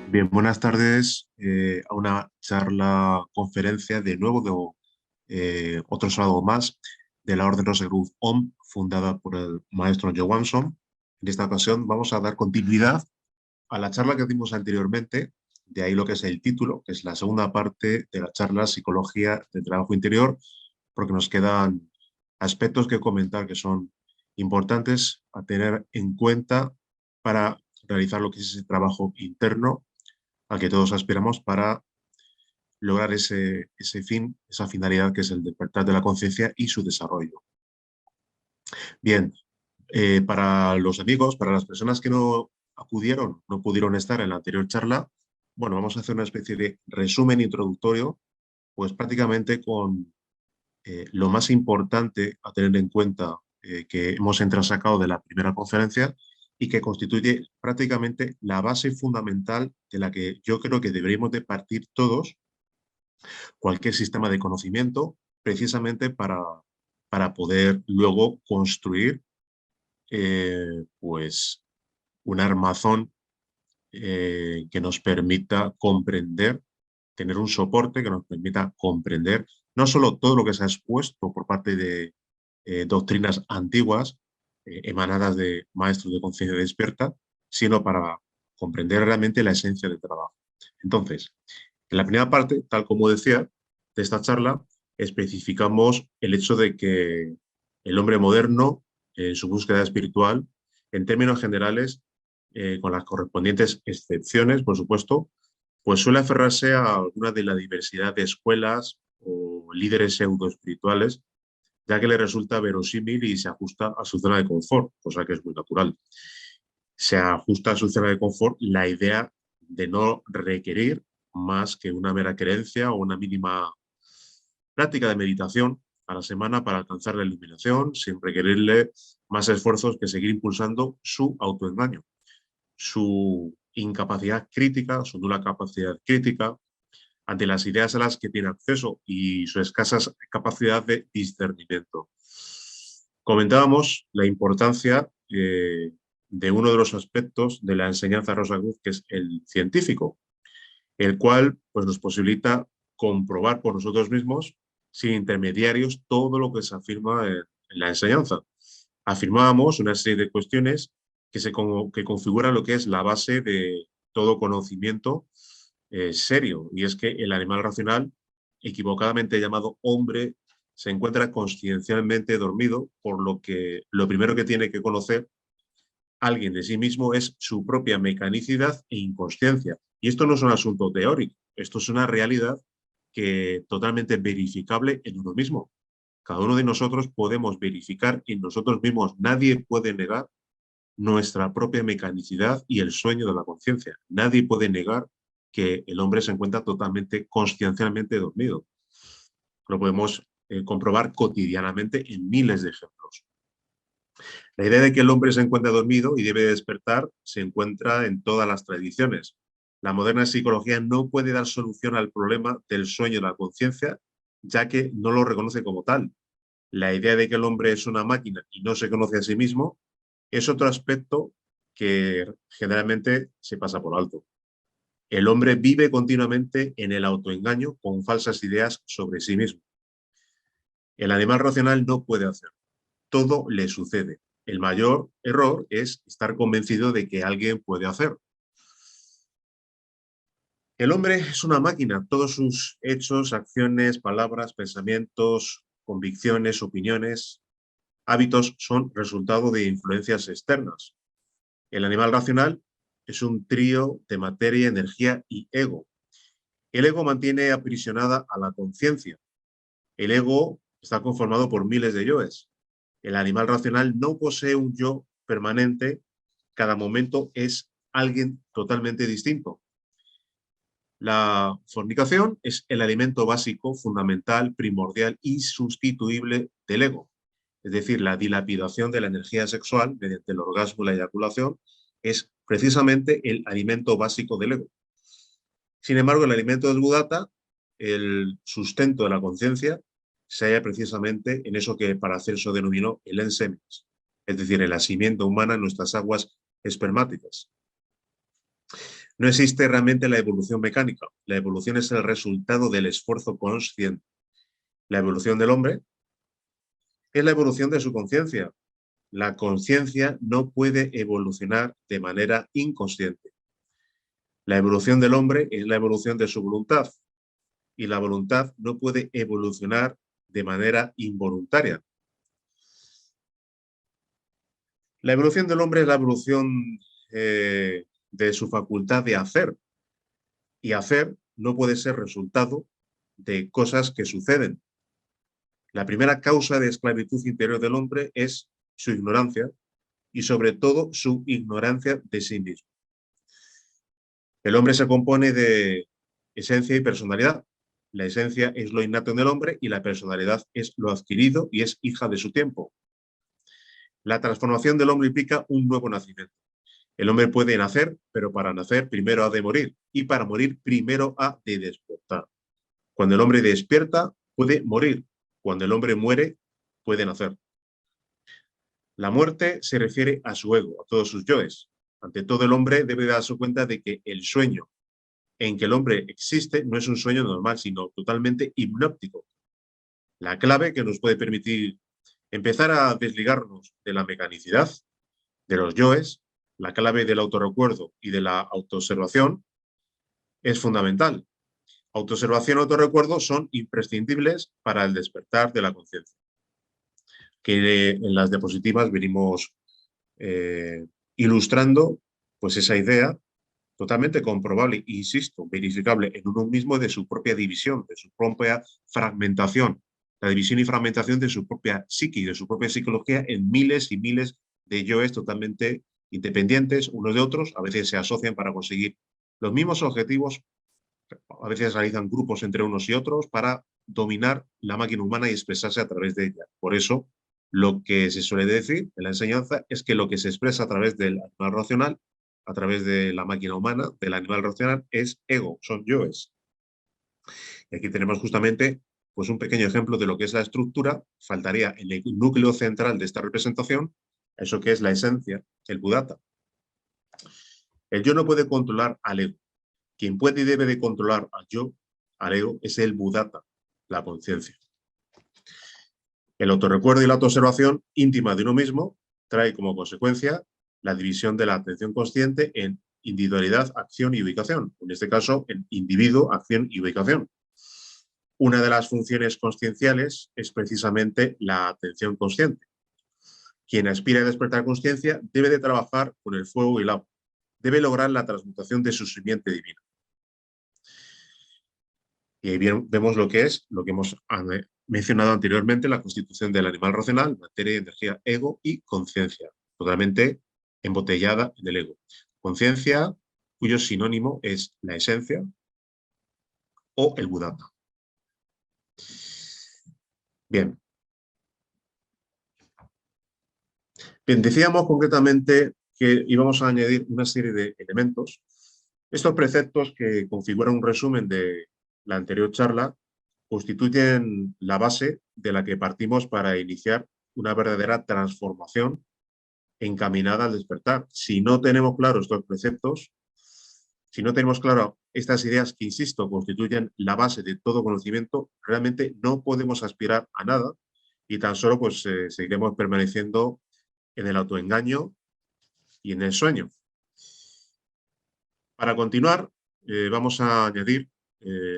Bien, buenas tardes a una charla, conferencia de nuevo de otro sábado más de la Orden Rosa Cruz OM, fundada por el maestro Joe Wanson. En esta ocasión vamos a dar continuidad a la charla que dimos anteriormente, de ahí lo que es el título, que es la segunda parte de la charla Psicología del Trabajo Interior, porque nos quedan aspectos que comentar que son importantes a tener en cuenta para realizar lo que es ese trabajo interno al que todos aspiramos para lograr ese fin, esa finalidad que es el despertar de la conciencia y su desarrollo. Bien, para los amigos, para las personas que no acudieron, no pudieron estar en la anterior charla, bueno, vamos a hacer una especie de resumen introductorio, pues prácticamente con lo más importante a tener en cuenta que hemos entrasacado de la primera conferencia y que constituye prácticamente la base fundamental de la que yo creo que deberíamos de partir todos cualquier sistema de conocimiento precisamente para poder luego construir pues un armazón que nos permita comprender, tener un soporte que nos permita comprender no solo todo lo que se ha expuesto por parte de doctrinas antiguas emanadas de maestros de conciencia despierta, sino para comprender realmente la esencia del trabajo. Entonces, en la primera parte, tal como decía, de esta charla, especificamos el hecho de que el hombre moderno, en su búsqueda espiritual, en términos generales, con las correspondientes excepciones, por supuesto, pues suele aferrarse a alguna de la diversidad de escuelas o líderes pseudoespirituales, ya que le resulta verosímil y se ajusta a su zona de confort, cosa que es muy natural. Se ajusta a su zona de confort la idea de no requerir más que una mera creencia o una mínima práctica de meditación a la semana para alcanzar la iluminación sin requerirle más esfuerzos que seguir impulsando su autoengaño, su incapacidad crítica, su nula capacidad crítica ante las ideas a las que tiene acceso y su escasa capacidad de discernimiento. Comentábamos la importancia de uno de los aspectos de la enseñanza de Rosa Cruz, que es el científico, el cual pues, nos posibilita comprobar por nosotros mismos, sin intermediarios, todo lo que se afirma en la enseñanza. Afirmábamos una serie de cuestiones que configuran lo que es la base de todo conocimiento serio, y es que el animal racional, equivocadamente llamado hombre, se encuentra consciencialmente dormido, por lo que lo primero que tiene que conocer alguien de sí mismo es su propia mecanicidad e inconsciencia. Y esto no es un asunto teórico, esto es una realidad que totalmente verificable en uno mismo. Cada uno de nosotros podemos verificar en nosotros mismos. Nadie puede negar nuestra propia mecanicidad y el sueño de la conciencia. Nadie puede negar que el hombre se encuentra totalmente consciencialmente dormido. Lo podemos comprobar cotidianamente en miles de ejemplos. La idea de que el hombre se encuentra dormido y debe despertar se encuentra en todas las tradiciones. La moderna psicología no puede dar solución al problema del sueño de la conciencia, ya que no lo reconoce como tal. La idea de que el hombre es una máquina y no se conoce a sí mismo es otro aspecto que generalmente se pasa por alto. El hombre vive continuamente en el autoengaño con falsas ideas sobre sí mismo. El animal racional no puede hacerlo. Todo le sucede. El mayor error es estar convencido de que alguien puede hacerlo. El hombre es una máquina. Todos sus hechos, acciones, palabras, pensamientos, convicciones, opiniones, hábitos son resultado de influencias externas. El animal racional es un trío de materia, energía y ego. El ego mantiene aprisionada a la conciencia. El ego está conformado por miles de yoes. El animal racional no posee un yo permanente. Cada momento es alguien totalmente distinto. La fornicación es el alimento básico, fundamental, primordial y sustituible del ego. Es decir, la dilapidación de la energía sexual mediante el orgasmo y la eyaculación es precisamente el alimento básico del ego. Sin embargo, el alimento del Buddhata, el sustento de la conciencia, se halla precisamente en eso que para Celso denominó el ensemis, es decir, el asimiento humano en nuestras aguas espermáticas. No existe realmente la evolución mecánica. La evolución es el resultado del esfuerzo consciente. La evolución del hombre es la evolución de su conciencia. La conciencia no puede evolucionar de manera inconsciente. La evolución del hombre es la evolución de su voluntad y la voluntad no puede evolucionar de manera involuntaria. La evolución del hombre es la evolución de su facultad de hacer, y hacer no puede ser resultado de cosas que suceden. La primera causa de esclavitud interior del hombre es su ignorancia y sobre todo su ignorancia de sí mismo. El hombre se compone de esencia y personalidad. La esencia es lo innato en el hombre y la personalidad es lo adquirido y es hija de su tiempo. La transformación del hombre implica un nuevo nacimiento. El hombre puede nacer, pero para nacer primero ha de morir y para morir primero ha de despertar. Cuando el hombre despierta, puede morir. Cuando el hombre muere, puede nacer. La muerte se refiere a su ego, a todos sus yoes. Ante todo, el hombre debe darse cuenta de que el sueño en que el hombre existe no es un sueño normal, sino totalmente hipnóptico. La clave que nos puede permitir empezar a desligarnos de la mecanicidad, de los yoes, la clave del autorrecuerdo y de la autoobservación es fundamental. Autoobservación y autorrecuerdo son imprescindibles para el despertar de la conciencia, que en las diapositivas venimos ilustrando pues esa idea totalmente comprobable, insisto, verificable en uno mismo de su propia división, de su propia fragmentación, la división y fragmentación de su propia psique, de su propia psicología en miles y miles de yoes totalmente independientes unos de otros, a veces se asocian para conseguir los mismos objetivos, a veces realizan grupos entre unos y otros para dominar la máquina humana y expresarse a través de ella. Por eso, lo que se suele decir en la enseñanza es que lo que se expresa a través del animal racional, a través de la máquina humana, del animal racional, es ego, son yoes. Y aquí tenemos justamente pues, un pequeño ejemplo de lo que es la estructura. Faltaría en el núcleo central de esta representación, eso que es la esencia, el Buddhata. El yo no puede controlar al ego. Quien puede y debe de controlar al yo, al ego, es el Buddhata, la conciencia. El autorrecuerdo y la autoobservación íntima de uno mismo trae como consecuencia la división de la atención consciente en individualidad, acción y ubicación. En este caso, en individuo, acción y ubicación. Una de las funciones conscienciales es precisamente la atención consciente. Quien aspira a despertar conciencia debe de trabajar con el fuego y el agua. Debe lograr la transmutación de su simiente divina. Y ahí bien, vemos lo que es, lo que hemos mencionado anteriormente, la constitución del animal racional, materia, energía, ego y conciencia, totalmente embotellada en el ego. Conciencia, cuyo sinónimo es la esencia o el Buddhata. Bien. Bien, decíamos concretamente que íbamos a añadir una serie de elementos. Estos preceptos, que configuran un resumen de la anterior charla, constituyen la base de la que partimos para iniciar una verdadera transformación encaminada al despertar. Si no tenemos claros estos preceptos, si no tenemos claro estas ideas que, insisto, constituyen la base de todo conocimiento, realmente no podemos aspirar a nada y tan solo pues, seguiremos permaneciendo en el autoengaño y en el sueño. Para continuar, vamos a añadir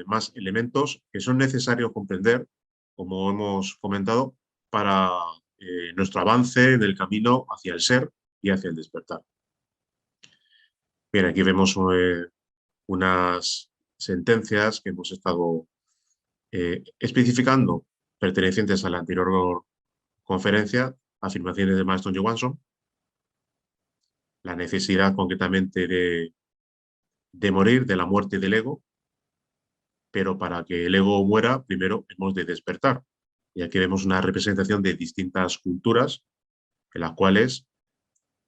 más elementos que son necesarios comprender, como hemos comentado, para nuestro avance en el camino hacia el ser y hacia el despertar. Bien, aquí vemos unas sentencias que hemos estado especificando pertenecientes a la anterior conferencia, afirmaciones del maestro Johansson, la necesidad concretamente de morir, de la muerte del ego, pero para que el ego muera, primero hemos de despertar. Y aquí vemos una representación de distintas culturas en las cuales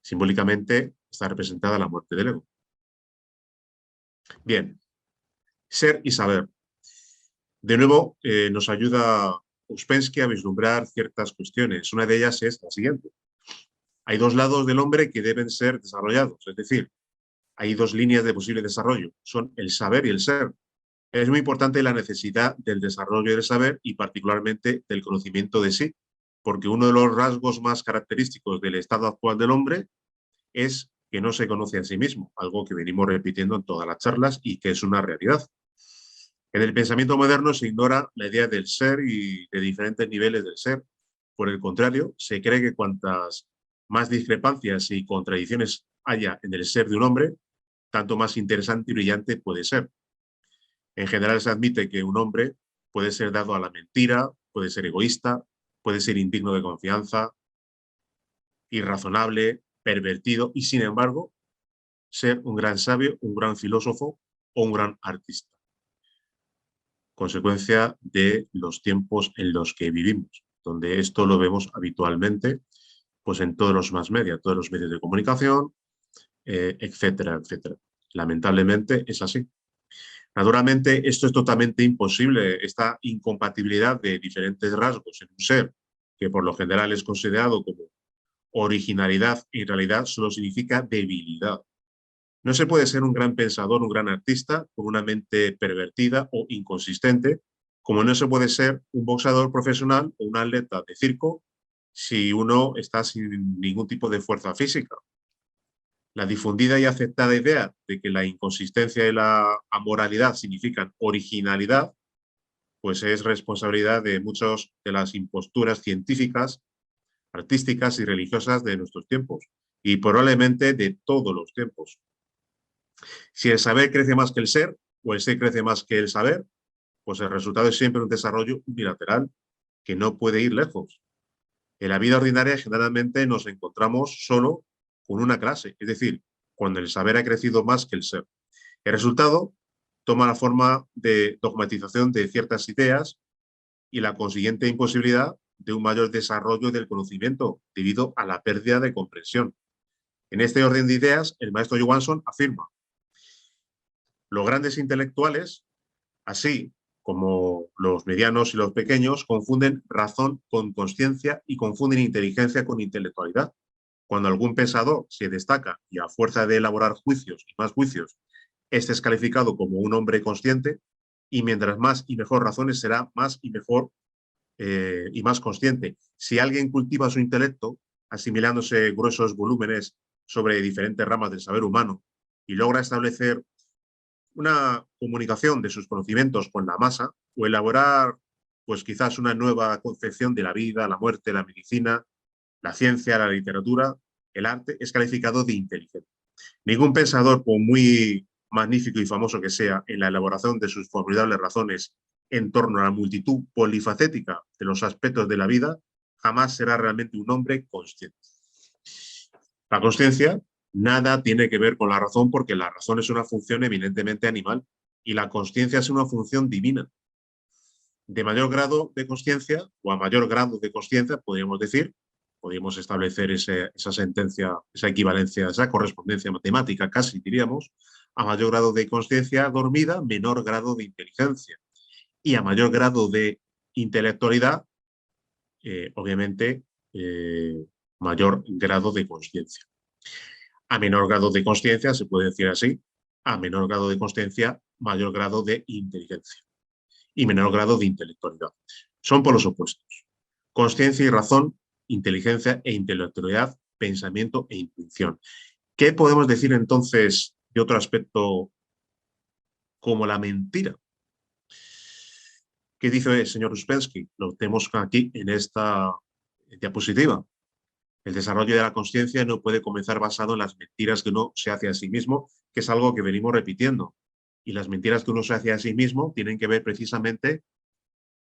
simbólicamente está representada la muerte del ego. Bien, ser y saber. De nuevo, nos ayuda Ouspensky a vislumbrar ciertas cuestiones. Una de ellas es la siguiente. Hay dos lados del hombre que deben ser desarrollados, es decir, hay dos líneas de posible desarrollo, son el saber y el ser. Es muy importante la necesidad del desarrollo del saber y particularmente del conocimiento de sí, porque uno de los rasgos más característicos del estado actual del hombre es que no se conoce a sí mismo, algo que venimos repitiendo en todas las charlas y que es una realidad. En el pensamiento moderno se ignora la idea del ser y de diferentes niveles del ser. Por el contrario, se cree que cuantas más discrepancias y contradicciones haya en el ser de un hombre, tanto más interesante y brillante puede ser. En general se admite que un hombre puede ser dado a la mentira, puede ser egoísta, puede ser indigno de confianza, irrazonable, pervertido y, sin embargo, ser un gran sabio, un gran filósofo o un gran artista. Consecuencia de los tiempos en los que vivimos, donde esto lo vemos habitualmente pues en todos los más media, todos los medios de comunicación, etcétera, etcétera. Lamentablemente es así. Naturalmente, esto es totalmente imposible, esta incompatibilidad de diferentes rasgos en un ser, que por lo general es considerado como originalidad, en realidad solo significa debilidad. No se puede ser un gran pensador, un gran artista, con una mente pervertida o inconsistente, como no se puede ser un boxeador profesional o un atleta de circo si uno está sin ningún tipo de fuerza física. La difundida y aceptada idea de que la inconsistencia y la amoralidad significan originalidad, pues es responsabilidad de muchas de las imposturas científicas, artísticas y religiosas de nuestros tiempos, y probablemente de todos los tiempos. Si el saber crece más que el ser, o el ser crece más que el saber, pues el resultado es siempre un desarrollo unilateral que no puede ir lejos. En la vida ordinaria generalmente nos encontramos solo con una clase, es decir, cuando el saber ha crecido más que el ser. El resultado toma la forma de dogmatización de ciertas ideas y la consiguiente imposibilidad de un mayor desarrollo del conocimiento debido a la pérdida de comprensión. En este orden de ideas, el maestro Johansson afirma: los grandes intelectuales, así como los medianos y los pequeños, confunden razón con conciencia y confunden inteligencia con intelectualidad. Cuando algún pensador se destaca y a fuerza de elaborar juicios y más juicios, este es calificado como un hombre consciente, y mientras más y mejor razones será más y mejor y más consciente. Si alguien cultiva su intelecto, asimilándose gruesos volúmenes sobre diferentes ramas del saber humano y logra establecer una comunicación de sus conocimientos con la masa o elaborar pues quizás una nueva concepción de la vida, la muerte, la medicina, la ciencia, la literatura, el arte, es calificado de inteligente. Ningún pensador, por muy magnífico y famoso que sea en la elaboración de sus formidables razones en torno a la multitud polifacética de los aspectos de la vida, jamás será realmente un hombre consciente. La consciencia nada tiene que ver con la razón, porque la razón es una función eminentemente animal y la consciencia es una función divina. De mayor grado de consciencia o a mayor grado de consciencia, podríamos establecer esa sentencia, esa equivalencia, esa correspondencia matemática casi, diríamos: a mayor grado de consciencia dormida, menor grado de inteligencia. Y a mayor grado de intelectualidad, obviamente, mayor grado de consciencia. A menor grado de consciencia, se puede decir así, a menor grado de consciencia, mayor grado de inteligencia y menor grado de intelectualidad. Son polos opuestos. Consciencia y razón, inteligencia e intelectualidad, pensamiento e intuición. ¿Qué podemos decir entonces de otro aspecto como la mentira? ¿Qué dice el señor Uspensky? Lo tenemos aquí en esta diapositiva. El desarrollo de la consciencia no puede comenzar basado en las mentiras que uno se hace a sí mismo, que es algo que venimos repitiendo. Y las mentiras que uno se hace a sí mismo tienen que ver precisamente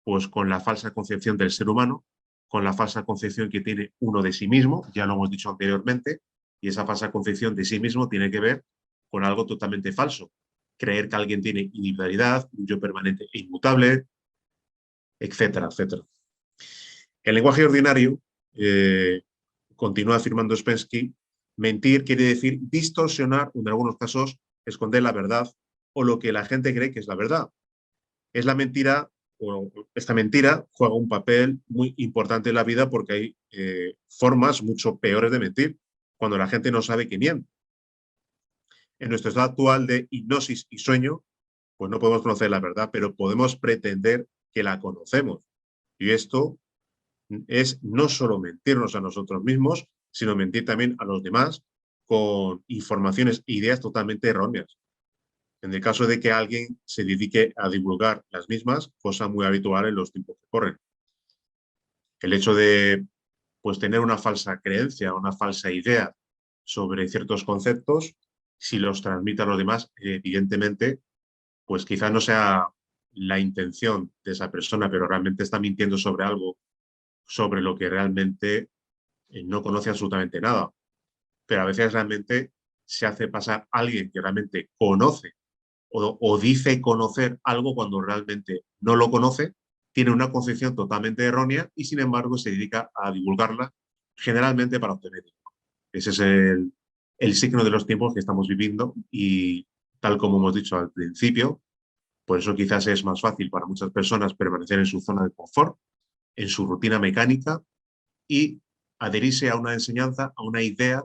pues, con la falsa concepción del ser humano, con la falsa concepción que tiene uno de sí mismo, ya lo hemos dicho anteriormente, y esa falsa concepción de sí mismo tiene que ver con algo totalmente falso. Creer que alguien tiene individualidad, un yo permanente e inmutable, etcétera, etcétera. El lenguaje ordinario, continúa afirmando Uspensky, mentir quiere decir distorsionar, en algunos casos, esconder la verdad o lo que la gente cree que es la verdad. Es la mentira, o esta mentira juega un papel muy importante en la vida, porque hay formas mucho peores de mentir, cuando la gente no sabe que miente. En nuestro estado actual de hipnosis y sueño, pues no podemos conocer la verdad, pero podemos pretender que la conocemos. Y esto es no solo mentirnos a nosotros mismos, sino mentir también a los demás con informaciones e ideas totalmente erróneas. En el caso de que alguien se dedique a divulgar las mismas, cosa muy habitual en los tiempos que corren. El hecho de pues, tener una falsa creencia, una falsa idea sobre ciertos conceptos, si los transmite a los demás, evidentemente, pues quizás no sea la intención de esa persona, pero realmente está mintiendo sobre algo, sobre lo que realmente no conoce absolutamente nada. Pero a veces realmente se hace pasar a alguien que realmente conoce o dice conocer algo cuando realmente no lo conoce, tiene una concepción totalmente errónea y sin embargo se dedica a divulgarla generalmente para obtener dinero. Ese es el signo de los tiempos que estamos viviendo y tal como hemos dicho al principio, por eso quizás es más fácil para muchas personas permanecer en su zona de confort, en su rutina mecánica y adherirse a una enseñanza, a una idea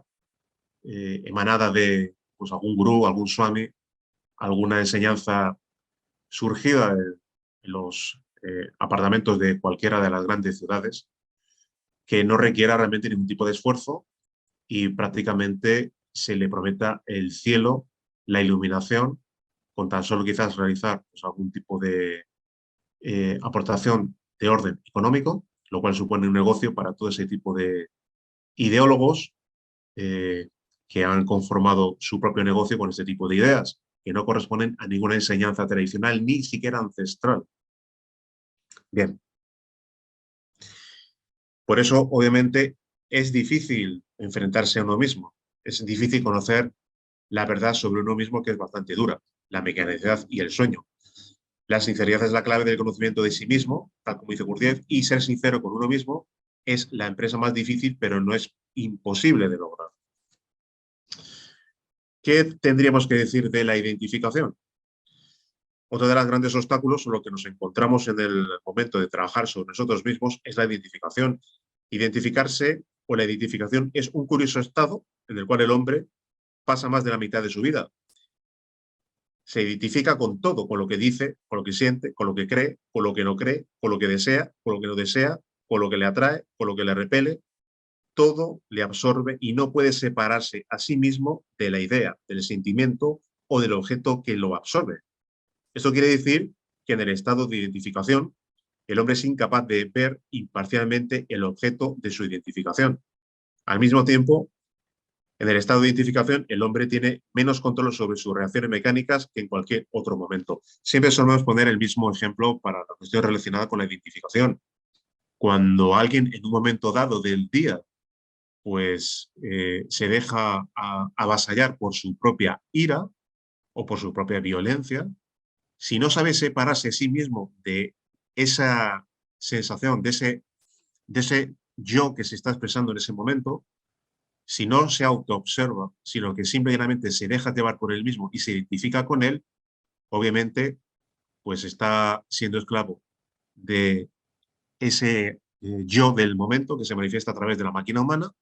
emanada de pues, algún gurú, algún swami, alguna enseñanza surgida en los apartamentos de cualquiera de las grandes ciudades, que no requiera realmente ningún tipo de esfuerzo y prácticamente se le prometa el cielo, la iluminación, con tan solo quizás realizar pues, algún tipo de aportación de orden económico, lo cual supone un negocio para todo ese tipo de ideólogos eh, que han conformado su propio negocio con este tipo de ideas, que no corresponden a ninguna enseñanza tradicional, ni siquiera ancestral. Bien, por eso obviamente es difícil enfrentarse a uno mismo, es difícil conocer la verdad sobre uno mismo, que es bastante dura, la mecanicidad y el sueño. La sinceridad es la clave del conocimiento de sí mismo, tal como dice Gurdjieff, y ser sincero con uno mismo es la empresa más difícil, pero no es imposible de lograr. ¿Qué tendríamos que decir de la identificación? Otro de los grandes obstáculos, lo que nos encontramos en el momento de trabajar sobre nosotros mismos, es la identificación. Identificarse o la identificación es un curioso estado en el cual el hombre pasa más de la mitad de su vida. Se identifica con todo, con lo que dice, con lo que siente, con lo que cree, con lo que no cree, con lo que desea, con lo que no desea, con lo que le atrae, con lo que le repele. Todo le absorbe y no puede separarse a sí mismo de la idea, del sentimiento o del objeto que lo absorbe. Esto quiere decir que en el estado de identificación, el hombre es incapaz de ver imparcialmente el objeto de su identificación. Al mismo tiempo, en el estado de identificación, el hombre tiene menos control sobre sus reacciones mecánicas que en cualquier otro momento. Siempre solemos poner el mismo ejemplo para la cuestión relacionada con la identificación. Cuando alguien en un momento dado del día pues se deja avasallar por su propia ira o por su propia violencia, si no sabe separarse a sí mismo de esa sensación, de ese yo que se está expresando en ese momento, si no se autoobserva, sino que simplemente se deja llevar por él mismo y se identifica con él, obviamente, pues está siendo esclavo de ese yo del momento que se manifiesta a través de la máquina humana,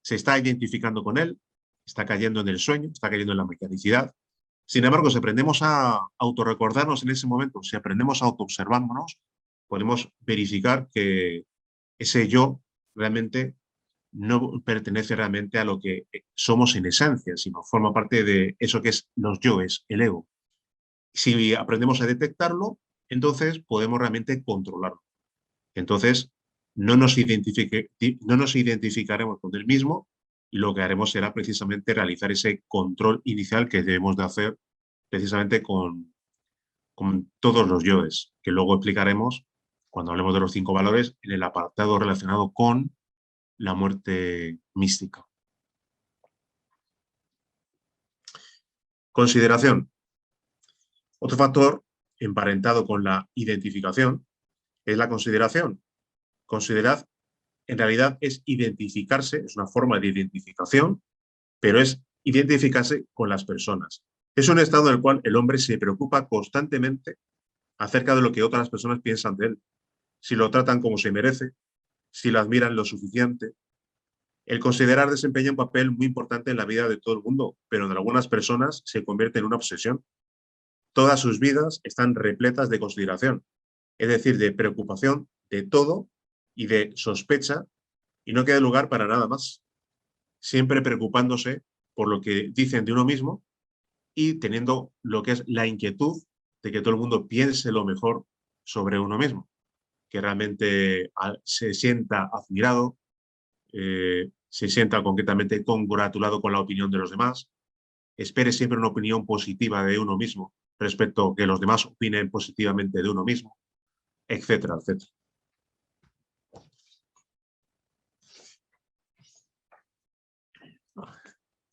se está identificando con él, está cayendo en el sueño, está cayendo en la mecanicidad. Sin embargo, si aprendemos a autorrecordarnos en ese momento, si aprendemos a autoobservarnos, podemos verificar que ese yo realmente no pertenece realmente a lo que somos en esencia, sino forma parte de eso que es los yoes, el ego. Si aprendemos a detectarlo, entonces podemos realmente controlarlo. Entonces, no nos identificaremos con el mismo y lo que haremos será precisamente realizar ese control inicial que debemos de hacer precisamente con todos los yoes, que luego explicaremos cuando hablemos de los 5 valores en el apartado relacionado con la muerte mística. Consideración. Otro factor emparentado con la identificación es la consideración. Considerar en realidad es identificarse, es una forma de identificación, pero es identificarse con las personas. Es un estado en el cual el hombre se preocupa constantemente acerca de lo que otras personas piensan de él, si lo tratan como se merece, si lo admiran lo suficiente, El considerar desempeña un papel muy importante en la vida de todo el mundo, pero en algunas personas se convierte en una obsesión. Todas sus vidas están repletas de consideración, es decir, de preocupación de todo y de sospecha, y no queda lugar para nada más. Siempre preocupándose por lo que dicen de uno mismo y teniendo lo que es la inquietud de que todo el mundo piense lo mejor sobre uno mismo, que realmente se sienta admirado, se sienta concretamente congratulado con la opinión de los demás, espere siempre una opinión positiva de uno mismo respecto a que los demás opinen positivamente de uno mismo, etcétera, etcétera.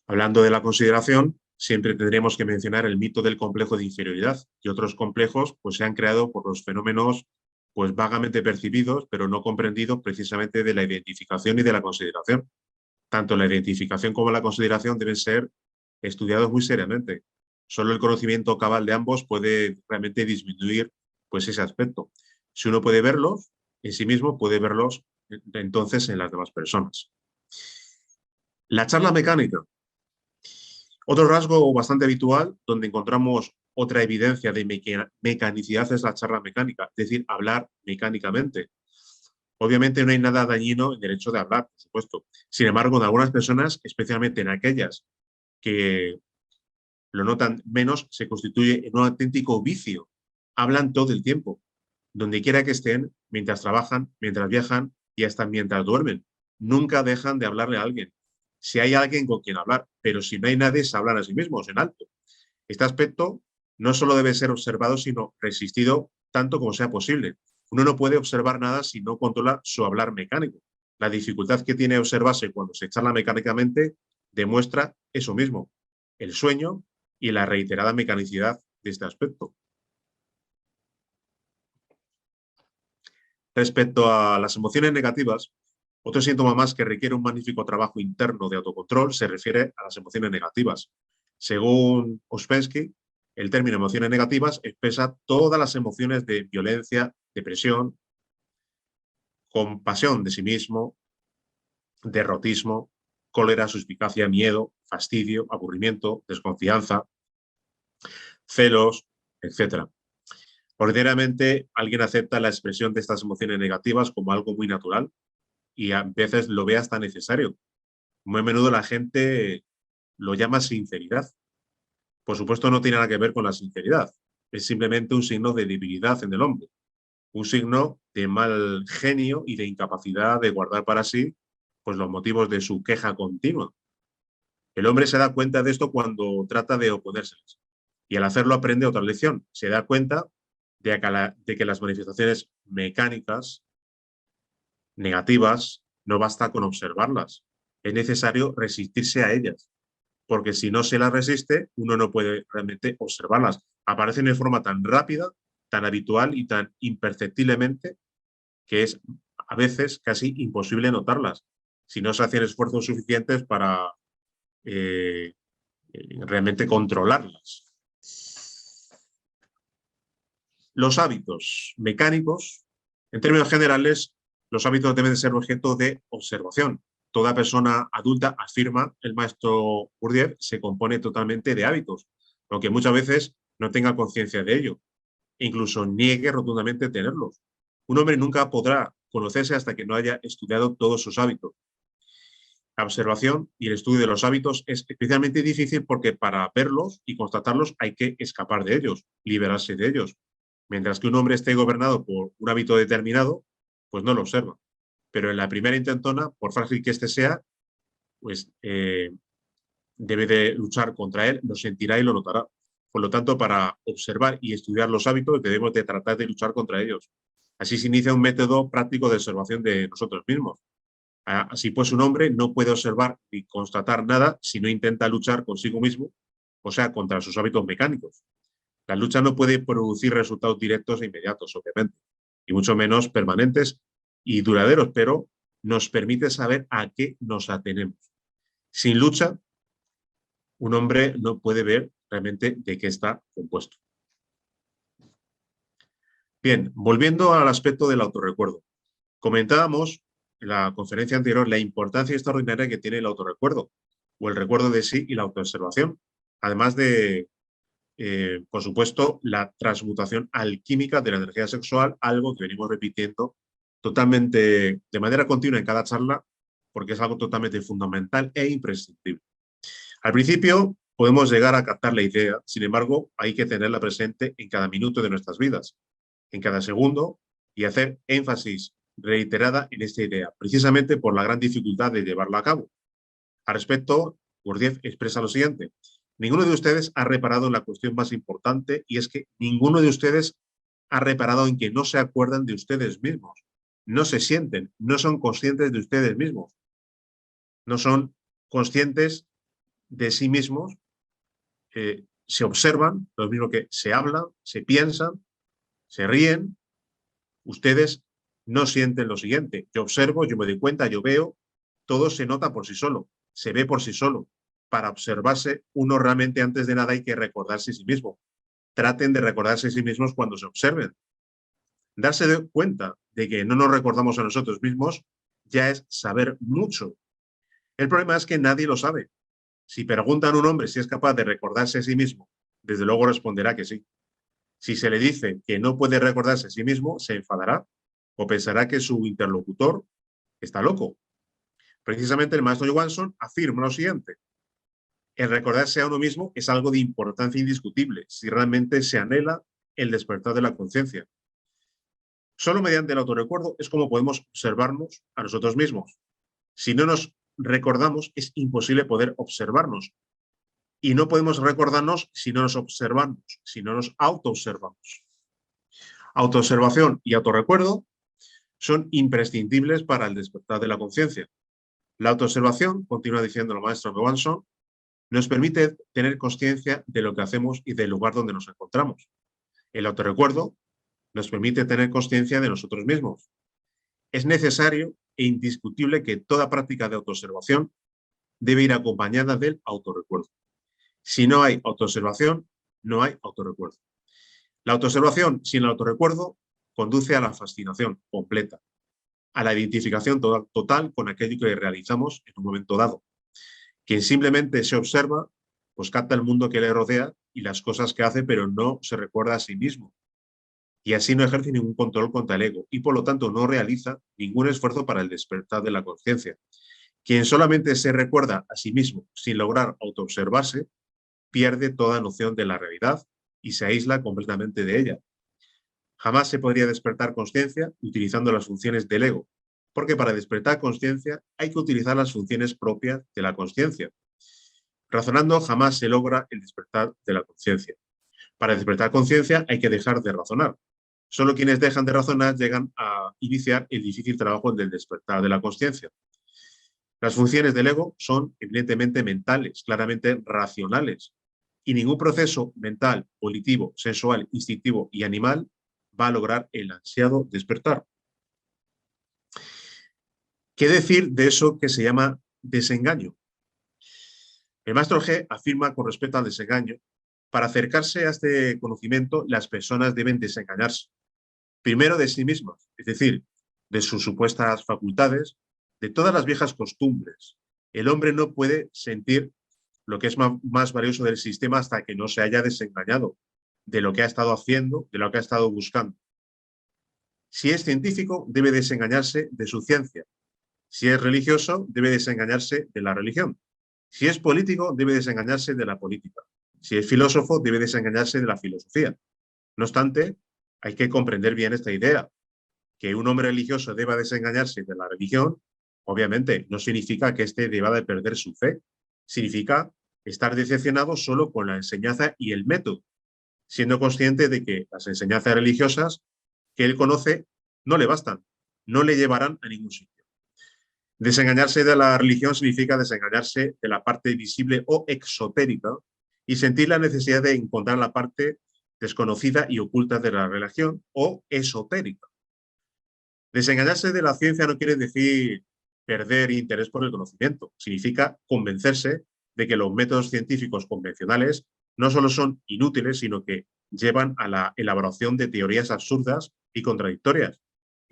Hablando de la consideración, siempre tendremos que mencionar el mito del complejo de inferioridad y otros complejos pues, se han creado por los fenómenos pues, vagamente percibidos, pero no comprendidos precisamente de la identificación y de la consideración. Tanto la identificación como la consideración deben ser estudiados muy seriamente. Solo el conocimiento cabal de ambos puede realmente disminuir pues, ese aspecto. Si uno puede verlos en sí mismo, puede verlos entonces en las demás personas. La charla mecánica. Otro rasgo bastante habitual donde encontramos otra evidencia de mecanicidad es la charla mecánica, es decir, hablar mecánicamente. Obviamente no hay nada dañino en el hecho de hablar, por supuesto. Sin embargo, en algunas personas, especialmente en aquellas que lo notan menos, se constituye en un auténtico vicio. Hablan todo el tiempo, donde quiera que estén, mientras trabajan, mientras viajan y hasta mientras duermen. Nunca dejan de hablarle a alguien. Si hay alguien con quien hablar, pero si no hay nadie, se hablan a sí mismos en alto. Este aspecto no solo debe ser observado, sino resistido tanto como sea posible. Uno no puede observar nada si no controla su hablar mecánico. La dificultad que tiene observarse cuando se charla mecánicamente demuestra eso mismo, el sueño y la reiterada mecanicidad de este aspecto. Respecto a las emociones negativas, otro síntoma más que requiere un magnífico trabajo interno de autocontrol se refiere a las emociones negativas. Según Ouspensky, el término emociones negativas expresa todas las emociones de violencia, depresión, compasión de sí mismo, derrotismo, cólera, suspicacia, miedo, fastidio, aburrimiento, desconfianza, celos, etc. Ordinariamente, alguien acepta la expresión de estas emociones negativas como algo muy natural y a veces lo ve hasta necesario. Muy a menudo la gente lo llama sinceridad. Por supuesto, no tiene nada que ver con la sinceridad. Es simplemente un signo de debilidad en el hombre, un signo de mal genio y de incapacidad de guardar para sí pues, los motivos de su queja continua. El hombre se da cuenta de esto cuando trata de oponérseles. Y al hacerlo aprende otra lección. Se da cuenta de que las manifestaciones mecánicas negativas no basta con observarlas. Es necesario resistirse a ellas. Porque si no se las resiste, uno no puede realmente observarlas. Aparecen de forma tan rápida, tan habitual y tan imperceptiblemente que es a veces casi imposible notarlas si no se hacen esfuerzos suficientes para realmente controlarlas. Los hábitos mecánicos, en términos generales, los hábitos deben ser objeto de observación. Toda persona adulta, afirma el maestro Bourdieu, se compone totalmente de hábitos, aunque muchas veces no tenga conciencia de ello, e incluso niegue rotundamente tenerlos. Un hombre nunca podrá conocerse hasta que no haya estudiado todos sus hábitos. La observación y el estudio de los hábitos es especialmente difícil porque para verlos y constatarlos hay que escapar de ellos, liberarse de ellos. Mientras que un hombre esté gobernado por un hábito determinado, pues no lo observa. Pero en la primera intentona, por frágil que éste sea, pues debe de luchar contra él, lo sentirá y lo notará. Por lo tanto, para observar y estudiar los hábitos, debemos de tratar de luchar contra ellos. Así se inicia un método práctico de observación de nosotros mismos. Así pues, un hombre no puede observar ni constatar nada si no intenta luchar consigo mismo, o sea, contra sus hábitos mecánicos. La lucha no puede producir resultados directos e inmediatos, obviamente, y mucho menos permanentes y duraderos, pero nos permite saber a qué nos atenemos. Sin lucha, un hombre no puede ver realmente de qué está compuesto. Bien, volviendo al aspecto del autorrecuerdo. Comentábamos en la conferencia anterior la importancia extraordinaria que tiene el autorrecuerdo o el recuerdo de sí y la autoobservación, además de, por supuesto, la transmutación alquímica de la energía sexual, algo que venimos repitiendo totalmente de manera continua en cada charla, porque es algo totalmente fundamental e imprescindible. Al principio podemos llegar a captar la idea, sin embargo, hay que tenerla presente en cada minuto de nuestras vidas, en cada segundo, y hacer énfasis reiterada en esta idea, precisamente por la gran dificultad de llevarla a cabo. Al respecto, Gurdjieff expresa lo siguiente: ninguno de ustedes ha reparado en la cuestión más importante, y es que ninguno de ustedes ha reparado en que no se acuerdan de ustedes mismos, no se sienten, no son conscientes de ustedes mismos, no son conscientes de sí mismos, se observan, lo mismo que se hablan, se piensan, se ríen. Ustedes no sienten lo siguiente: yo observo, yo me doy cuenta, yo veo, todo se nota por sí solo, se ve por sí solo. Para observarse, uno realmente antes de nada hay que recordarse a sí mismo. Traten de recordarse a sí mismos cuando se observen. Darse cuenta de que no nos recordamos a nosotros mismos ya es saber mucho. El problema es que nadie lo sabe. Si preguntan a un hombre si es capaz de recordarse a sí mismo, desde luego responderá que sí. Si se le dice que no puede recordarse a sí mismo, se enfadará o pensará que su interlocutor está loco. Precisamente el maestro Johansson afirma lo siguiente: el recordarse a uno mismo es algo de importancia indiscutible si realmente se anhela el despertar de la conciencia. Solo mediante el autorrecuerdo es como podemos observarnos a nosotros mismos. Si no nos recordamos, es imposible poder observarnos. Y no podemos recordarnos si no nos observamos, si no nos autoobservamos. Autoobservación y autorrecuerdo son imprescindibles para el despertar de la conciencia. La autoobservación, continúa diciendo el maestro Johansson, nos permite tener conciencia de lo que hacemos y del lugar donde nos encontramos. El autorrecuerdo nos permite tener conciencia de nosotros mismos. Es necesario e indiscutible que toda práctica de autoobservación debe ir acompañada del autorrecuerdo. Si no hay autoobservación, no hay autorrecuerdo. La autoobservación sin el autorrecuerdo conduce a la fascinación completa, a la identificación total con aquello que realizamos en un momento dado. Quien simplemente se observa, pues capta el mundo que le rodea y las cosas que hace, pero no se recuerda a sí mismo. Y así no ejerce ningún control contra el ego y por lo tanto no realiza ningún esfuerzo para el despertar de la conciencia. Quien solamente se recuerda a sí mismo sin lograr autoobservarse, pierde toda noción de la realidad y se aísla completamente de ella. Jamás se podría despertar conciencia utilizando las funciones del ego, porque para despertar conciencia hay que utilizar las funciones propias de la conciencia. Razonando jamás se logra el despertar de la conciencia. Para despertar conciencia hay que dejar de razonar. Solo quienes dejan de razonar llegan a iniciar el difícil trabajo del despertar de la conciencia. Las funciones del ego son evidentemente mentales, claramente racionales, y ningún proceso mental, volitivo, sensual, instintivo y animal va a lograr el ansiado despertar. ¿Qué decir de eso que se llama desengaño? El maestro G afirma con respecto al desengaño: para acercarse a este conocimiento, las personas deben desengañarse. Primero de sí mismas, es decir, de sus supuestas facultades, de todas las viejas costumbres. El hombre no puede sentir lo que es más valioso del sistema hasta que no se haya desengañado de lo que ha estado haciendo, de lo que ha estado buscando. Si es científico, debe desengañarse de su ciencia. Si es religioso, debe desengañarse de la religión. Si es político, debe desengañarse de la política. Si es filósofo, debe desengañarse de la filosofía. No obstante, hay que comprender bien esta idea. Que un hombre religioso deba desengañarse de la religión, obviamente no significa que éste deba de perder su fe. Significa estar decepcionado solo con la enseñanza y el método, siendo consciente de que las enseñanzas religiosas que él conoce no le bastan, no le llevarán a ningún sitio. Desengañarse de la religión significa desengañarse de la parte visible o exotérica y sentir la necesidad de encontrar la parte desconocida y oculta de la religión o esotérica. Desengañarse de la ciencia no quiere decir perder interés por el conocimiento. Significa convencerse de que los métodos científicos convencionales no solo son inútiles, sino que llevan a la elaboración de teorías absurdas y contradictorias.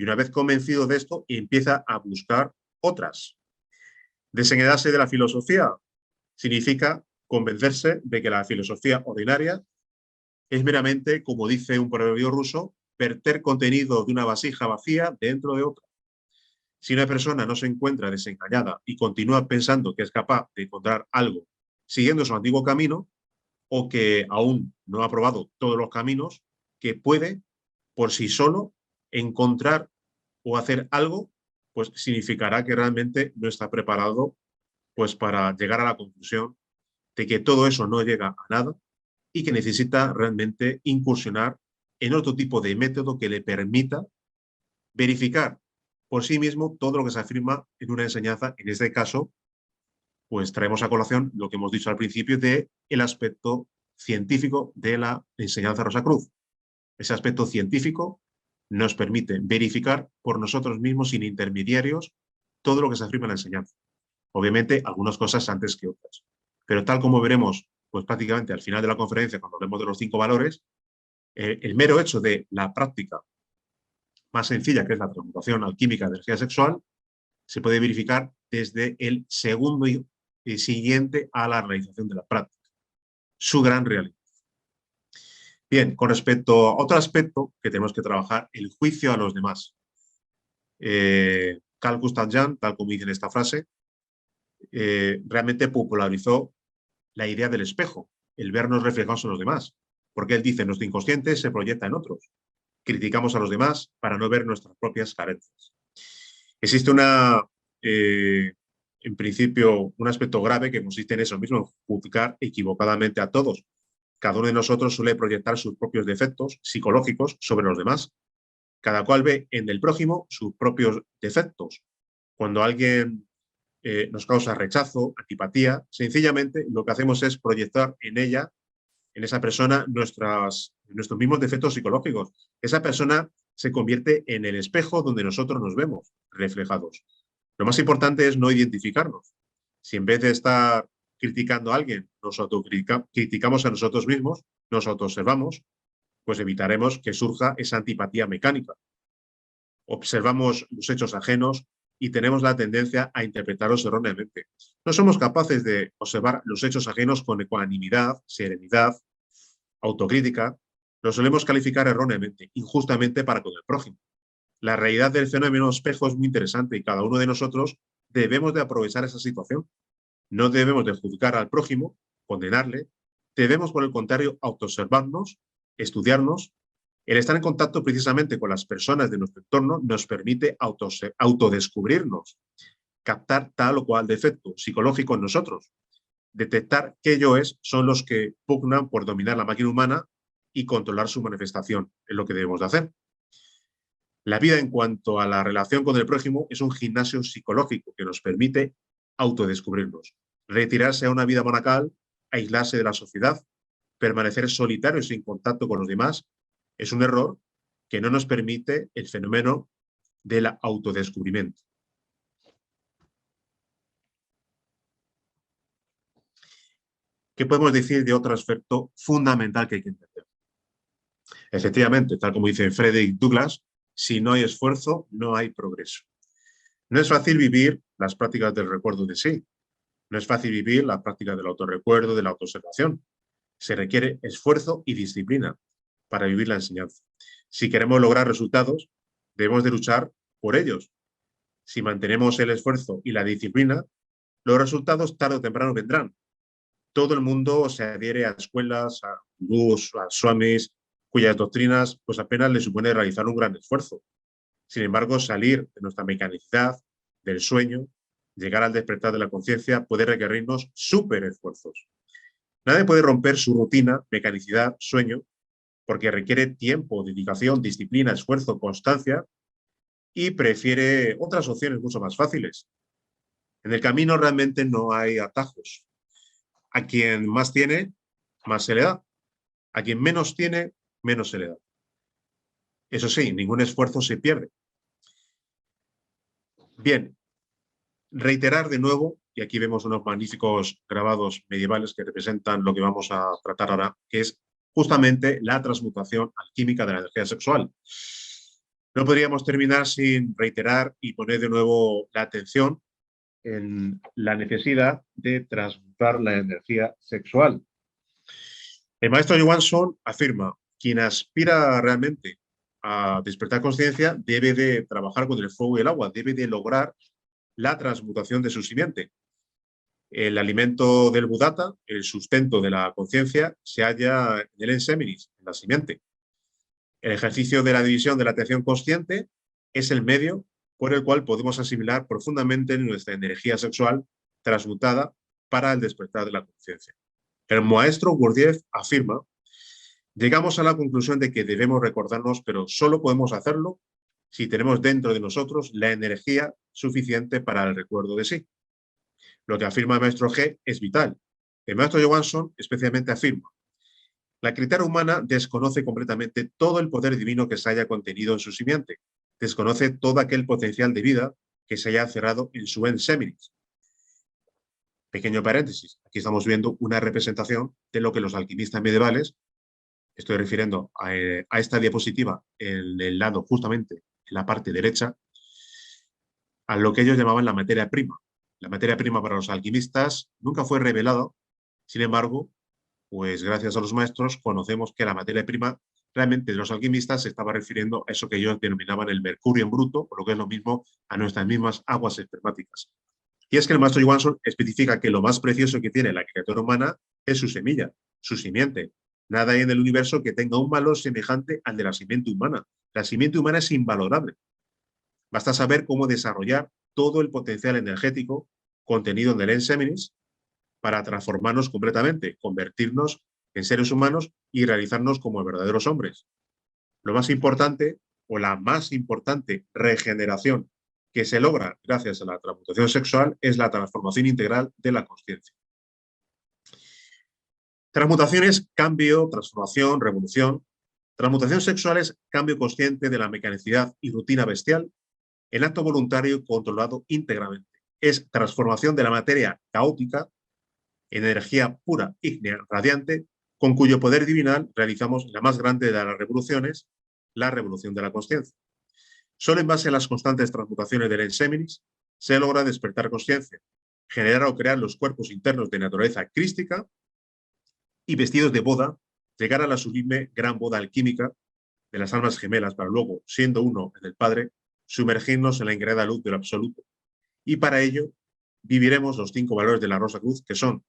Y una vez convencido de esto, empieza a buscar otras. Desenredarse de la filosofía significa convencerse de que la filosofía ordinaria es meramente, como dice un proverbio ruso, verter contenido de una vasija vacía dentro de otra. Si una persona no se encuentra desengañada y continúa pensando que es capaz de encontrar algo siguiendo su antiguo camino, o que aún no ha probado todos los caminos, que puede por sí solo encontrar o hacer algo, pues significará que realmente no está preparado pues para llegar a la conclusión de que todo eso no llega a nada y que necesita realmente incursionar en otro tipo de método que le permita verificar por sí mismo todo lo que se afirma en una enseñanza. En este caso, pues traemos a colación lo que hemos dicho al principio de el aspecto científico de la enseñanza Rosacruz. Ese aspecto científico nos permite verificar por nosotros mismos, sin intermediarios, todo lo que se afirma en la enseñanza. Obviamente, algunas cosas antes que otras. Pero tal como veremos, pues prácticamente al final de la conferencia, cuando hablemos de los 5 valores, el mero hecho de la práctica más sencilla, que es la transmutación alquímica de energía sexual, se puede verificar desde el segundo siguiente a la realización de la práctica. Su gran realidad. Bien, con respecto a otro aspecto que tenemos que trabajar, el juicio a los demás. Carl Gustav Jung, tal como dice en esta frase, realmente popularizó la idea del espejo, el vernos reflejados en los demás, porque él dice, nuestro inconsciente se proyecta en otros. Criticamos a los demás para no ver nuestras propias carencias. Existe en principio, un aspecto grave que consiste en eso mismo, en juzgar equivocadamente a todos. Cada uno de nosotros suele proyectar sus propios defectos psicológicos sobre los demás. Cada cual ve en el prójimo sus propios defectos. Cuando alguien nos causa rechazo, antipatía, sencillamente lo que hacemos es proyectar en ella, en esa persona, nuestros mismos defectos psicológicos. Esa persona se convierte en el espejo donde nosotros nos vemos reflejados. Lo más importante es no identificarnos. Si en vez de estar criticando a alguien, nos autocriticamos a nosotros mismos, nos autoobservamos, pues evitaremos que surja esa antipatía mecánica. Observamos los hechos ajenos y tenemos la tendencia a interpretarlos erróneamente. No somos capaces de observar los hechos ajenos con ecuanimidad, serenidad, autocrítica. Los solemos calificar erróneamente, injustamente para con el prójimo. La realidad del fenómeno espejo es muy interesante y cada uno de nosotros debemos de aprovechar esa situación. No debemos de juzgar al prójimo, condenarle. Debemos, por el contrario, autoobservarnos, estudiarnos. El estar en contacto precisamente con las personas de nuestro entorno nos permite autodescubrirnos, captar tal o cual defecto psicológico en nosotros, detectar qué yoes son los que pugnan por dominar la máquina humana y controlar su manifestación. Es lo que debemos de hacer. La vida en cuanto a la relación con el prójimo es un gimnasio psicológico que nos permite autodescubrirnos, retirarse a una vida monacal, aislarse de la sociedad, permanecer solitarios sin contacto con los demás, es un error que no nos permite el fenómeno del autodescubrimiento. ¿Qué podemos decir de otro aspecto fundamental que hay que entender? Efectivamente, tal como dice Frederick Douglass, si no hay esfuerzo, no hay progreso. No es fácil vivir las prácticas del recuerdo de sí. No es fácil vivir la práctica del autorrecuerdo, de la autoobservación. Se requiere esfuerzo y disciplina para vivir la enseñanza. Si queremos lograr resultados, debemos de luchar por ellos. Si mantenemos el esfuerzo y la disciplina, los resultados tarde o temprano vendrán. Todo el mundo se adhiere a escuelas, a gurús, a swamis, cuyas doctrinas pues apenas le supone realizar un gran esfuerzo. Sin embargo, salir de nuestra mecanicidad, del sueño, llegar al despertar de la conciencia puede requerirnos súper esfuerzos. Nadie puede romper su rutina, mecanicidad, sueño, porque requiere tiempo, dedicación, disciplina, esfuerzo, constancia y prefiere otras opciones mucho más fáciles. En el camino realmente no hay atajos. A quien más tiene, más se le da. A quien menos tiene, menos se le da. Eso sí, ningún esfuerzo se pierde. Bien, reiterar de nuevo, y aquí vemos unos magníficos grabados medievales que representan lo que vamos a tratar ahora, que es justamente la transmutación alquímica de la energía sexual. No podríamos terminar sin reiterar y poner de nuevo la atención en la necesidad de transmutar la energía sexual. El maestro Johansson afirma, quien aspira realmente a despertar conciencia debe de trabajar con el fuego y el agua, debe de lograr la transmutación de su simiente. El alimento del Buddhata, el sustento de la conciencia, se halla en el enseminis, en la simiente. El ejercicio de la división de la atención consciente es el medio por el cual podemos asimilar profundamente nuestra energía sexual transmutada para el despertar de la conciencia. El maestro Gurdjieff afirma, llegamos a la conclusión de que debemos recordarnos, pero solo podemos hacerlo si tenemos dentro de nosotros la energía suficiente para el recuerdo de sí. Lo que afirma el maestro G es vital. El maestro Johansson especialmente afirma, la criatura humana desconoce completamente todo el poder divino que se haya contenido en su simiente. Desconoce todo aquel potencial de vida que se haya cerrado en su enseminis. Pequeño paréntesis, aquí estamos viendo una representación de lo que los alquimistas medievales, estoy refiriendo a esta diapositiva en el lado justamente en la parte derecha, a lo que ellos llamaban la materia prima. La materia prima para los alquimistas nunca fue revelada, sin embargo, pues gracias a los maestros conocemos que la materia prima realmente de los alquimistas se estaba refiriendo a eso que ellos denominaban el mercurio en bruto, o lo que es lo mismo a nuestras mismas aguas espermáticas. Y es que el maestro Johansson especifica que lo más precioso que tiene la criatura humana es su semilla, su simiente. Nada hay en el universo que tenga un valor semejante al de la simiente humana. La simiente humana es invalorable. Basta saber cómo desarrollar todo el potencial energético contenido en el enseminis para transformarnos completamente, convertirnos en seres humanos y realizarnos como verdaderos hombres. Lo más importante, o la más importante regeneración que se logra gracias a la transmutación sexual, es la transformación integral de la conciencia. Transmutación es cambio, transformación, revolución. Transmutación sexual es cambio consciente de la mecanicidad y rutina bestial en acto voluntario controlado íntegramente. Es transformación de la materia caótica en energía pura, ígnea, radiante, con cuyo poder divinal realizamos la más grande de las revoluciones, la revolución de la conciencia. Solo en base a las constantes transmutaciones del enseminis se logra despertar conciencia, generar o crear los cuerpos internos de naturaleza crística y vestidos de boda, llegar a la sublime gran boda alquímica de las almas gemelas para luego, siendo uno en el Padre, sumergirnos en la ingrata luz del absoluto. Y para ello viviremos los 5 valores de la Rosa Cruz, que son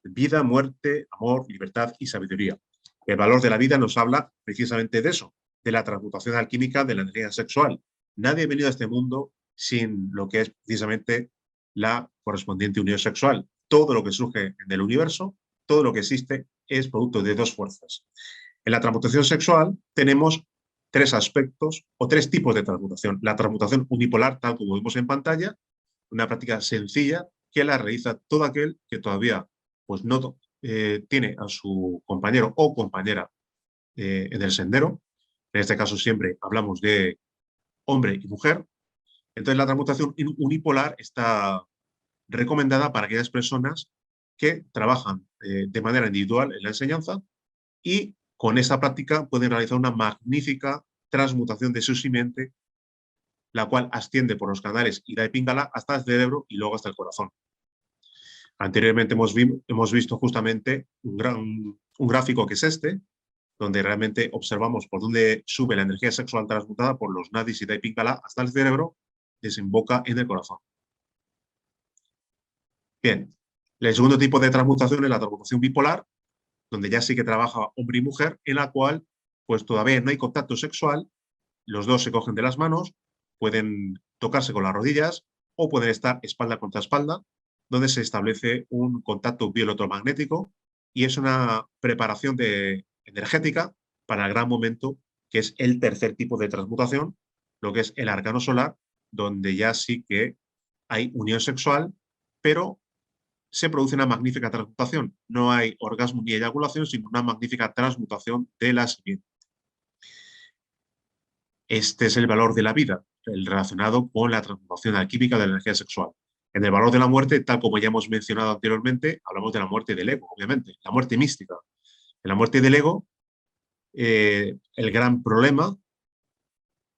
vida, muerte, amor, libertad y sabiduría. El valor de la vida nos habla precisamente de eso, de la transmutación alquímica de la energía sexual. Nadie ha venido a este mundo sin lo que es precisamente la correspondiente unión sexual. Todo lo que surge en el universo, todo lo que existe, es producto de 2 fuerzas. En la transmutación sexual tenemos 3 aspectos o 3 tipos de transmutación. La transmutación unipolar, tal como vemos en pantalla, una práctica sencilla que la realiza todo aquel que todavía pues no tiene a su compañero o compañera en el sendero. En este caso siempre hablamos de hombre y mujer. Entonces la transmutación unipolar está recomendada para aquellas personas que trabajan de manera individual en la enseñanza y con esta práctica pueden realizar una magnífica transmutación de su simiente, la cual asciende por los canales Ida y Pingala hasta el cerebro y luego hasta el corazón. Anteriormente hemos visto justamente un gráfico que es este, donde realmente observamos por dónde sube la energía sexual transmutada por los nadis y Ida y Pingala hasta el cerebro, desemboca en el corazón. Bien, el segundo tipo de transmutación es la transmutación bipolar, donde ya sí que trabaja hombre y mujer, en la cual pues todavía no hay contacto sexual, los dos se cogen de las manos, pueden tocarse con las rodillas o pueden estar espalda contra espalda, donde se establece un contacto bioelectromagnético y es una preparación energética para el gran momento, que es el tercer tipo de transmutación, lo que es el arcano solar, donde ya sí que hay unión sexual, pero se produce una magnífica transmutación. No hay orgasmo ni eyaculación, sino una magnífica transmutación de la simiente. Este es el valor de la vida, el relacionado con la transmutación alquímica de la energía sexual. En el valor de la muerte, tal como ya hemos mencionado anteriormente, hablamos de la muerte del ego, obviamente, la muerte mística. En la muerte del ego, el gran problema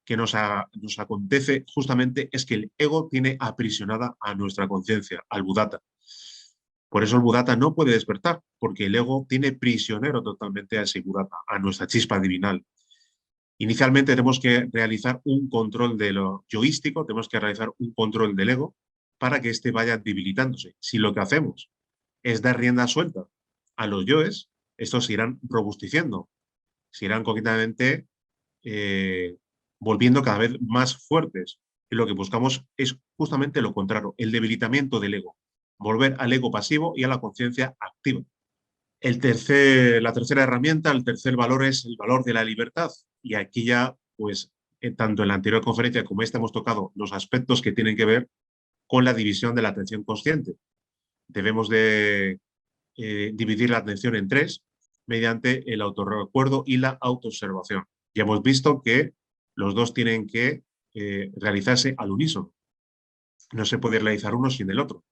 que nos acontece justamente es que el ego tiene aprisionada a nuestra conciencia, al Buddhata. Por eso el Buddhata no puede despertar, porque el ego tiene prisionero totalmente a ese Buddhata, a nuestra chispa divinal. Inicialmente tenemos que realizar un control de lo yoístico, tenemos que realizar un control del ego para que éste vaya debilitándose. Si lo que hacemos es dar rienda suelta a los yoes, estos se irán robusteciendo, se irán concretamente volviendo cada vez más fuertes. Y lo que buscamos es justamente lo contrario, el debilitamiento del ego, volver al ego pasivo y a la conciencia activa. La tercera herramienta, el tercer valor es el valor de la libertad. Y aquí ya, pues, tanto en la anterior conferencia como esta hemos tocado los aspectos que tienen que ver con la división de la atención consciente. Debemos de dividir la atención en tres mediante el autorrecuerdo y la autoobservación. Ya hemos visto que los dos tienen que realizarse al unísono. No se puede realizar uno sin el otro.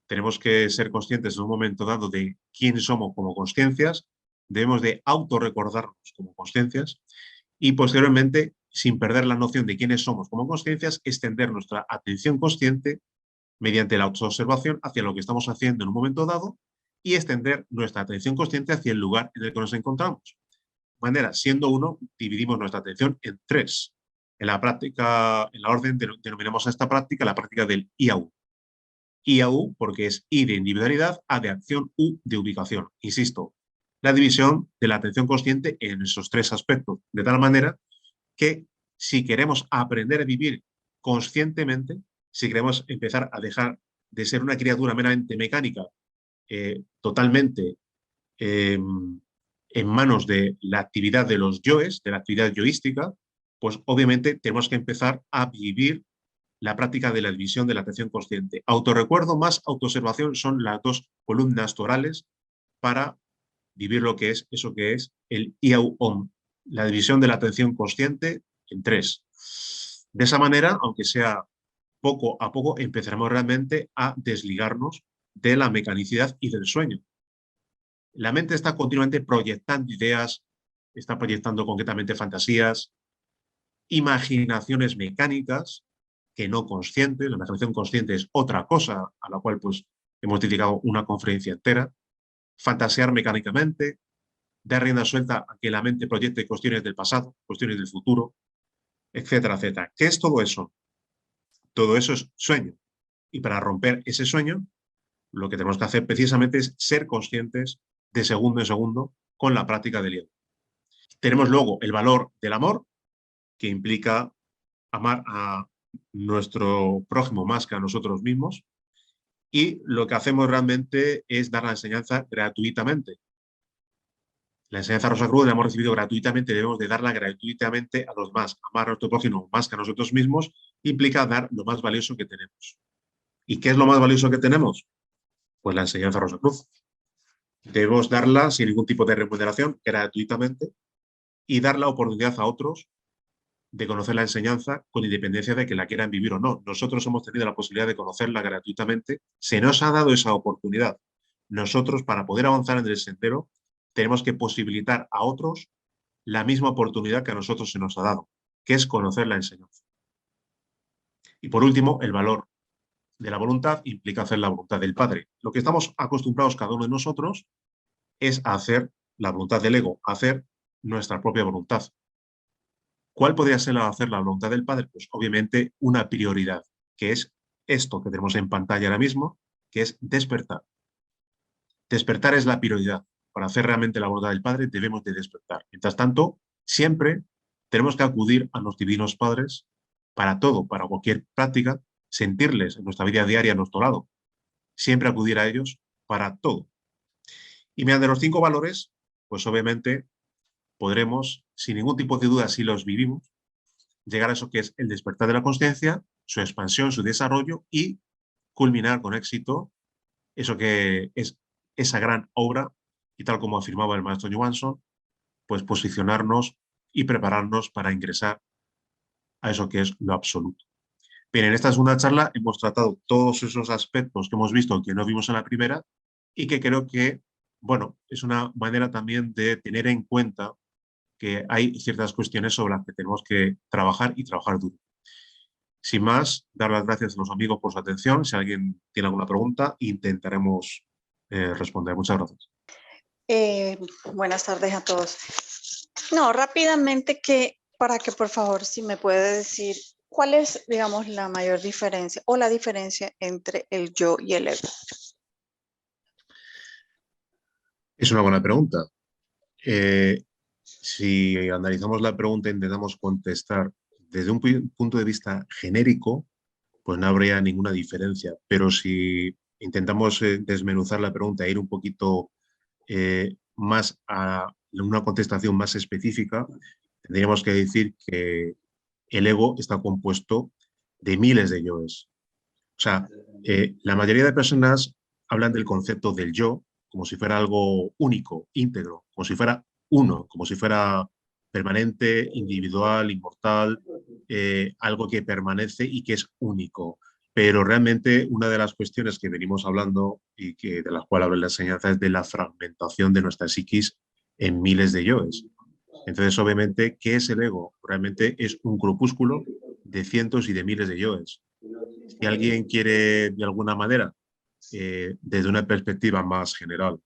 Tenemos que ser conscientes en un momento dado de quién somos como consciencias, debemos de autorrecordarnos como consciencias y posteriormente, sin perder la noción de quiénes somos como consciencias, extender nuestra atención consciente mediante la autoobservación hacia lo que estamos haciendo en un momento dado y extender nuestra atención consciente hacia el lugar en el que nos encontramos. De manera, siendo uno, dividimos nuestra atención en tres. En la práctica, en la orden, denominamos a esta práctica la práctica del IAU. IAU porque es I de individualidad, A de acción, U de ubicación. Insisto, la división de la atención consciente en esos tres aspectos, de tal manera que si queremos aprender a vivir conscientemente, si queremos empezar a dejar de ser una criatura meramente mecánica, totalmente en manos de la actividad de los yoes, de la actividad yoística, pues obviamente tenemos que empezar a vivir la práctica de la división de la atención consciente. Autorrecuerdo más autoobservación son las dos columnas torales para vivir lo que es eso que es el IAU-OM, la división de la atención consciente en tres. De esa manera, aunque sea poco a poco, empezaremos realmente a desligarnos de la mecanicidad y del sueño. La mente está continuamente proyectando ideas, está proyectando concretamente fantasías, imaginaciones mecánicas que no conscientes. La imaginación consciente es otra cosa a la cual pues hemos dedicado una conferencia entera. Fantasear mecánicamente, dar rienda suelta a que la mente proyecte cuestiones del pasado, cuestiones del futuro, etcétera, etcétera. ¿Qué es todo eso? Todo eso es sueño. Y para romper ese sueño, lo que tenemos que hacer precisamente es ser conscientes de segundo en segundo con la práctica del yoga. Tenemos luego el valor del amor, que implica amar a nuestro prójimo más que a nosotros mismos, y lo que hacemos realmente es dar la enseñanza gratuitamente. La enseñanza rosacruz la hemos recibido gratuitamente, debemos de darla gratuitamente a los más. Amar a nuestro prójimo más que a nosotros mismos implica dar lo más valioso que tenemos. ¿Y qué es lo más valioso que tenemos? Pues la enseñanza rosacruz. Debemos darla sin ningún tipo de remuneración, gratuitamente, y dar la oportunidad a otros de conocer la enseñanza con independencia de que la quieran vivir o no. Nosotros hemos tenido la posibilidad de conocerla gratuitamente, se nos ha dado esa oportunidad. Nosotros, para poder avanzar en el sendero, tenemos que posibilitar a otros la misma oportunidad que a nosotros se nos ha dado, que es conocer la enseñanza. Y por último, el valor de la voluntad implica hacer la voluntad del Padre. Lo que estamos acostumbrados cada uno de nosotros es a hacer la voluntad del ego, a hacer nuestra propia voluntad. ¿Cuál podría ser hacer la voluntad del Padre? Pues obviamente una prioridad, que es esto que tenemos en pantalla ahora mismo, que es despertar. Despertar es la prioridad. Para hacer realmente la voluntad del Padre debemos de despertar. Mientras tanto, siempre tenemos que acudir a los divinos padres para todo, para cualquier práctica, sentirles en nuestra vida diaria a nuestro lado. Siempre acudir a ellos para todo. Y mediante los 5 valores, pues obviamente podremos, sin ningún tipo de duda, si los vivimos, llegar a eso que es el despertar de la consciencia, su expansión, su desarrollo y culminar con éxito eso que es esa gran obra y tal como afirmaba el maestro Johansson, pues posicionarnos y prepararnos para ingresar a eso que es lo absoluto. Bien, en esta segunda charla hemos tratado todos esos aspectos que hemos visto que no vimos en la primera y que creo que, bueno, es una manera también de tener en cuenta que hay ciertas cuestiones sobre las que tenemos que trabajar y trabajar duro. Sin más, dar las gracias a los amigos por su atención. Si alguien tiene alguna pregunta, intentaremos responder. Muchas gracias. Eh, Buenas tardes a todos. No, rápidamente para que por favor, si me puede decir cuál es, digamos, la mayor diferencia o la diferencia entre el yo y el ego. Es una buena pregunta. Si analizamos la pregunta e intentamos contestar desde un punto de vista genérico, pues no habría ninguna diferencia. Pero si intentamos desmenuzar la pregunta e ir un poquito más a una contestación más específica, tendríamos que decir que el ego está compuesto de miles de yoes. O sea, la mayoría de personas hablan del concepto del yo como si fuera algo único, íntegro, como si fuera uno, como si fuera permanente, individual, inmortal, algo que permanece y que es único. Pero realmente una de las cuestiones que venimos hablando y de las cuales habla la enseñanza es de la fragmentación de nuestra psiquis en miles de yoes. Entonces, obviamente, ¿qué es el ego? Realmente es un grupúsculo de cientos y de miles de yoes. Si alguien quiere, de alguna manera, desde una perspectiva más general,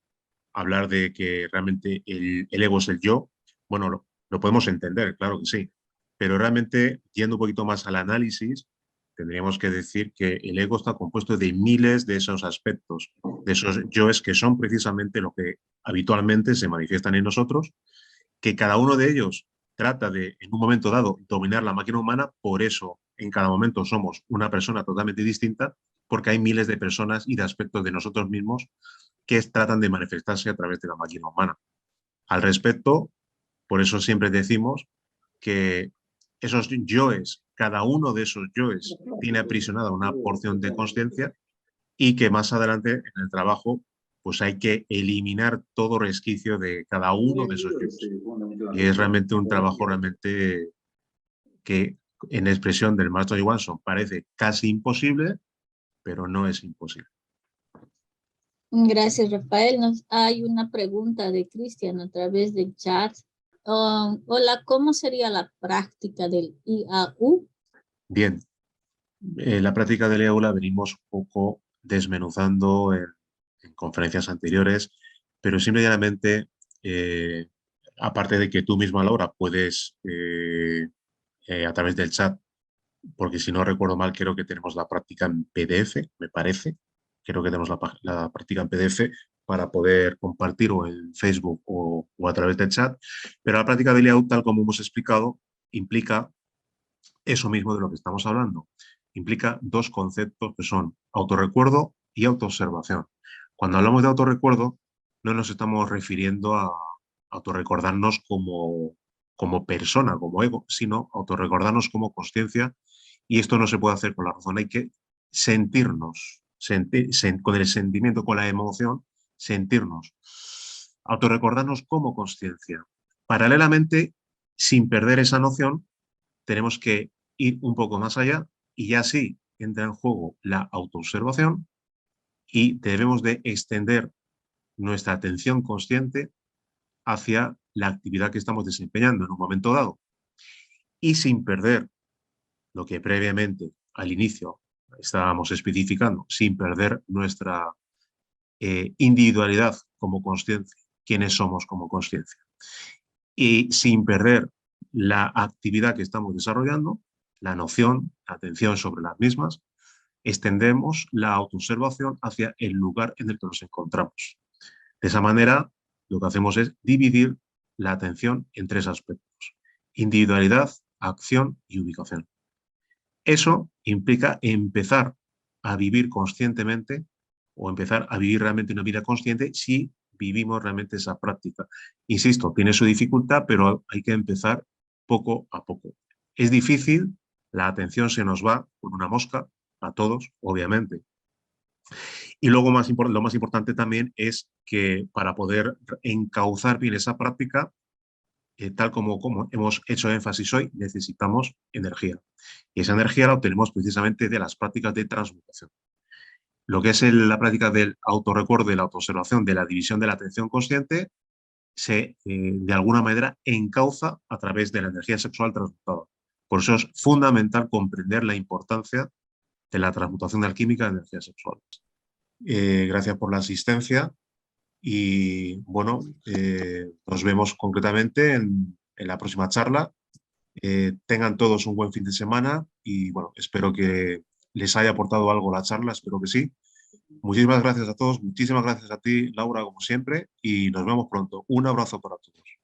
hablar de que realmente el ego es el yo, bueno, lo podemos entender, claro que sí, pero realmente, yendo un poquito más al análisis, tendríamos que decir que el ego está compuesto de miles de esos aspectos, de esos yoes que son precisamente lo que habitualmente se manifiestan en nosotros, que cada uno de ellos trata de, en un momento dado, dominar la máquina humana. Por eso en cada momento somos una persona totalmente distinta, porque hay miles de personas y de aspectos de nosotros mismos que tratan de manifestarse a través de la máquina humana. Al respecto, por eso siempre decimos que esos yoes, cada uno de esos yoes tiene aprisionada una porción de conciencia y que más adelante en el trabajo pues hay que eliminar todo resquicio de cada uno de esos yoes. Y es realmente un trabajo realmente que en expresión del maestro Johansson parece casi imposible, pero no es imposible. Gracias, Rafael. Hay una pregunta de Cristian a través del chat. Hola, ¿cómo sería la práctica del IAU? Bien, la práctica del IAU la venimos un poco desmenuzando en conferencias anteriores, pero simplemente, aparte de que tú misma, Laura, puedes, a través del chat, porque si no recuerdo mal, creo que tenemos la práctica en PDF, me parece. Creo que tenemos la práctica en PDF para poder compartir o en Facebook o a través del chat. Pero la práctica de layout, tal como hemos explicado, implica eso mismo de lo que estamos hablando. Implica dos conceptos que son autorrecuerdo y autoobservación. Cuando hablamos de autorrecuerdo, no nos estamos refiriendo a autorrecordarnos como persona, como ego, sino autorrecordarnos como consciencia. Y esto no se puede hacer con la razón, hay que sentirnos, con el sentimiento, con la emoción, sentirnos, autorrecordarnos como consciencia. Paralelamente, sin perder esa noción, tenemos que ir un poco más allá y ya sí entra en juego la autoobservación y debemos de extender nuestra atención consciente hacia la actividad que estamos desempeñando en un momento dado y sin perder lo que previamente al inicio estábamos especificando, sin perder nuestra individualidad como consciencia, quiénes somos como consciencia, y sin perder la actividad que estamos desarrollando, la noción, la atención sobre las mismas, extendemos la autoobservación hacia el lugar en el que nos encontramos. De esa manera, lo que hacemos es dividir la atención en tres aspectos: individualidad, acción y ubicación. Eso implica empezar a vivir conscientemente o empezar a vivir realmente una vida consciente si vivimos realmente esa práctica. Insisto, tiene su dificultad, pero hay que empezar poco a poco. Es difícil, la atención se nos va con una mosca, a todos, obviamente. Y luego lo más importante también es que para poder encauzar bien esa práctica, tal como hemos hecho énfasis hoy, necesitamos energía. Y esa energía la obtenemos precisamente de las prácticas de transmutación. Lo que es la práctica del autorrecuerdo, de la autoobservación, de la división de la atención consciente, de alguna manera encauza a través de la energía sexual transmutada. Por eso es fundamental comprender la importancia de la transmutación alquímica de energías sexuales. Gracias por la asistencia y bueno, nos vemos concretamente en la próxima charla. Tengan todos un buen fin de semana y bueno, espero que les haya aportado algo la charla, espero que sí. Muchísimas gracias a todos, muchísimas gracias a ti, Laura, como siempre, y nos vemos pronto. Un abrazo para todos.